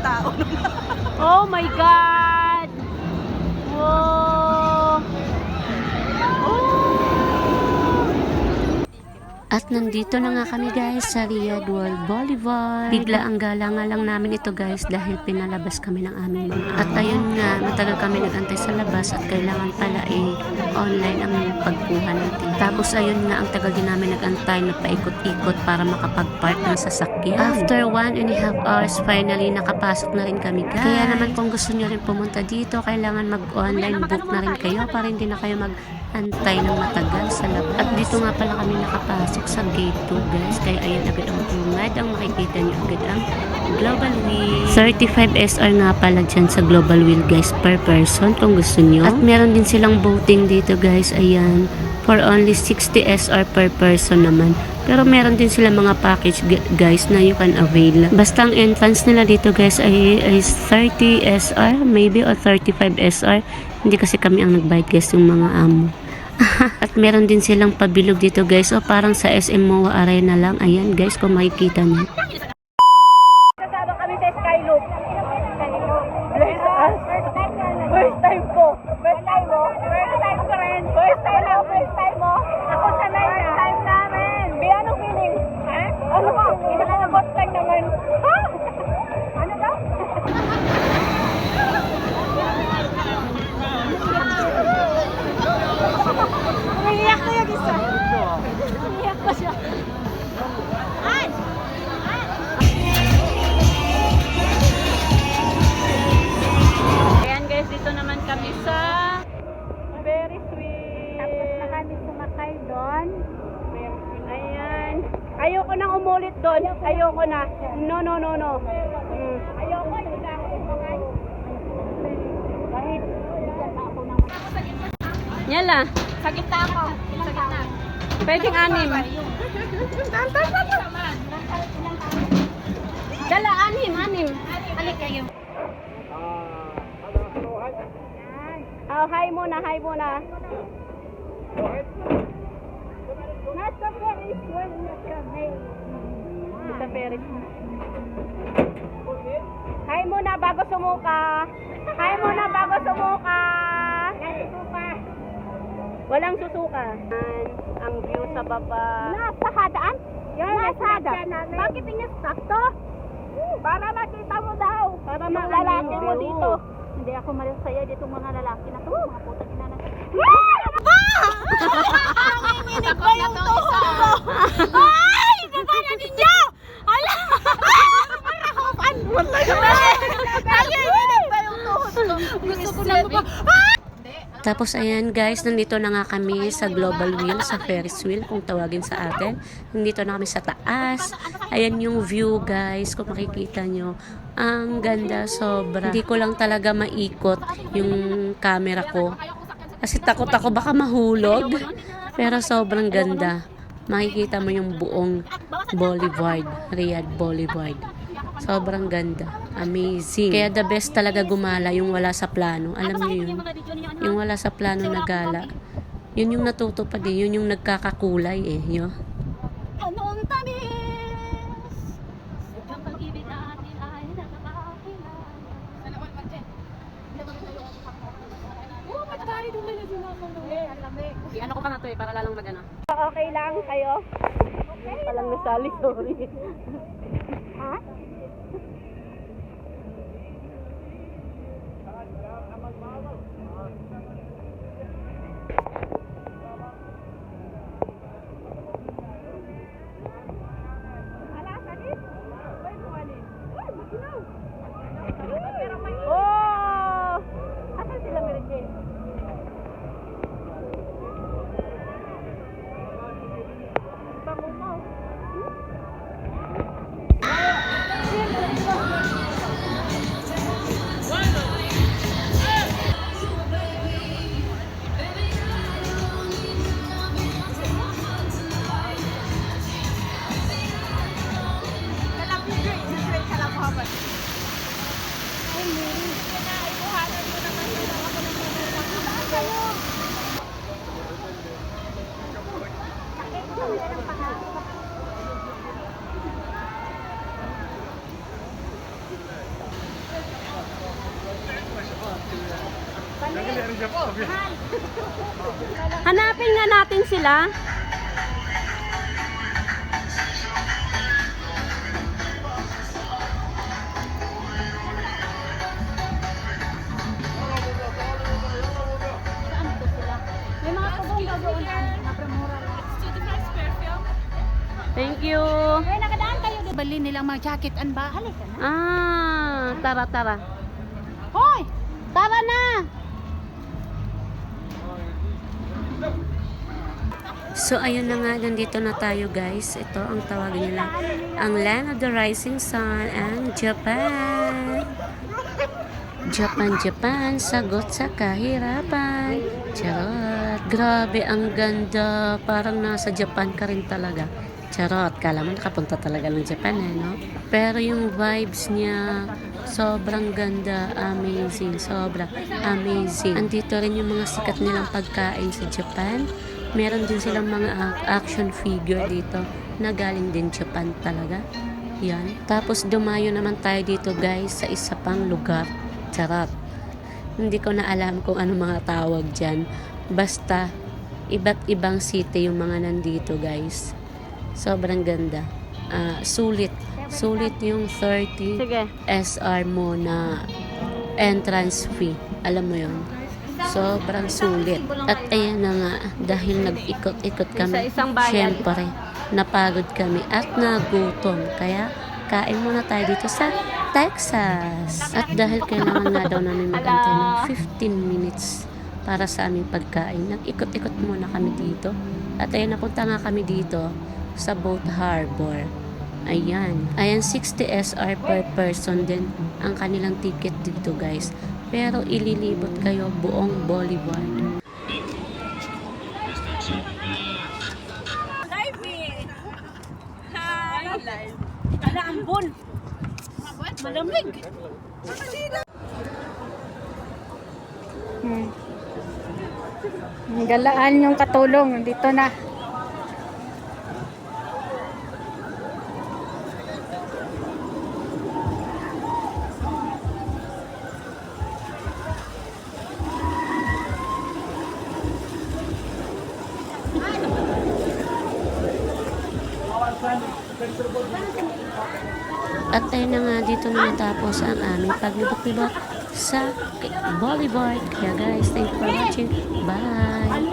tao. Oh my God! Wow! At nandito na nga kami guys sa Riyadh World Boulevard. Bigla ang gala nga lang namin ito guys dahil pinalabas kami ng aming mga amo. At ayun nga, matagal kami nagantay sa labas at kailangan pala online ang pagkuha ng ticket. Tapos ayun nga, ang tagal din namin nagantay na paikot-ikot para makapag-park ng sasakyan. After 1.5 hours, finally nakapasok na rin kami guys. Kaya naman kung gusto nyo rin pumunta dito, kailangan mag-online book na rin kayo para hindi na kayo mag-antay ng matagal sa labas. At dito nga pala kami nakapasok sa gate 2 guys, kaya ayan agad ang tungad, ang makikita nyo agad ang Global Wheel. 35 SR nga pala dyan sa Global Wheel guys per person kung gusto nyo. At meron din silang boating dito guys, ayan, for only 60 SR per person naman. Pero meron din sila mga package guys na you can avail. Basta ang entrance nila dito guys ay 30 SR maybe or 35 SR. Hindi kasi kami ang nagbayad guys, yung mga amo. At meron din silang pabilog dito guys, o parang sa SM MOA Arena lang. Ayan guys, kung makikita nyo. Kasama kami sa Skyloop. Bless us. First time ko. First time mo? First time ko rin. First time mo? Ako sanay na. First time namin. May anong feeling? Ha? Ano ba? Inakalabot lang naman. Ha? Ano daw? Umiiyak ko yung isa. Umiiyak ko siya. Ay! Ayan guys, dito naman kami sa Very Sweet. Tapos na kami sumakay doon. Ayan. Ayoko nang umulit doon. Ayoko na. No. Ayoko, hindi na ako sumakay. Kahit ako nang Nyala, sa gitna ako. Sa gitna. pwedeng 6. Dala, 6. Alik kayo. Oh, hi muna. Nasa Paris one na kami. Sa Paris. Hi muna bago sumuka. Nasusuka. Walang susuka. Ang view sa baba. Nasa hadaan? Nasa hadaan. Bakit tingin sakto? Para makita mo daw. Para yung maano lalaki yung mo view. dito. Hindi ako malis sa'yo dito mga lalaki na to. Mga putang ina na. Nanginginig ba yung tuhod ko? Ay! Baba ninyo! Hala! Nanginginig ba yung tuhod ko? Gusto ko na ba? Tapos ayan guys, nandito na nga kami sa Global Wheel, sa Ferris wheel kung tawagin sa atin. Nandito na kami sa taas. Ayan yung view guys, kung makikita nyo. Ang ganda, sobra. Hindi ko lang talaga maikot yung camera ko. Kasi takot ako baka mahulog. Pero sobrang ganda. Makikita mo yung buong Boulevard, Riyadh Boulevard. Sobrang ganda. Amazing. Kaya the best talaga gumala yung wala sa plano. Alam niyo yun? Yung wala sa plano na gala. Yun yung natutupad eh. Yun yung nagkakakulay eh. Yun. Anong tamis? Ang pag-ibig natin ay nakakakilala. Oh, ba't tayo dumala din ako? Ang lamig. Ano ko pa na to eh, para lalang mag-ano. Okay lang kayo? Okay. Palang nasali, sorry. Ha? Oh! Asan sila, Mary Jane? Bango mo. Hanapin nga natin sila. May mga pagong-bagoon na premura. Thank you. May nakadaan kayo. Bali nilang mga jacket and ba? Halika na. Tara. Hoy! Tara na! So, ayun na nga, nandito na tayo guys. Ito ang tawag nila. Ang Land of the Rising Sun and Japan. Japan, sagot sa kahirapan. Charot. Grabe, ang ganda. Parang nasa Japan ka rin talaga. Charot. Kala mo nakapunta talaga ng Japan no? Pero yung vibes niya, sobrang ganda. Amazing. Sobra. Amazing. Andito rin yung mga sikat nilang pagkain sa Japan. Meron din silang mga action figure dito na galing din Japan talaga. Yan. Tapos dumayo naman tayo dito guys sa isa pang lugar. Charot. Hindi ko na alam kung ano mga tawag dyan. Basta, iba't ibang city yung mga nandito guys. Sobrang ganda. Sulit. Sulit yung 30 Sige. SR mo na entrance fee. Alam mo yun? Sobrang sulit. At ayan na nga, dahil nag-ikot-ikot kami, Isa-isang bayan. syempre, napagod kami at nagutom. Kaya, kain muna tayo dito sa Texas. At dahil kailangan nga daw namin magantay ng 15 minutes para sa aming pagkain, nag-ikot-ikot muna kami dito. At ayan, napunta nga kami dito sa Boat Harbor. Ayan. 60 SR per person din ang kanilang ticket dito guys. Pero ililibot kayo buong Boulevard. Hi! Ala, ambon! Malamig! Galaan yung katulong. Dito na. At ayun na nga, dito na natapos ang aming paglibot-libot sa Boulevard. Kaya guys, thank you for watching. Bye!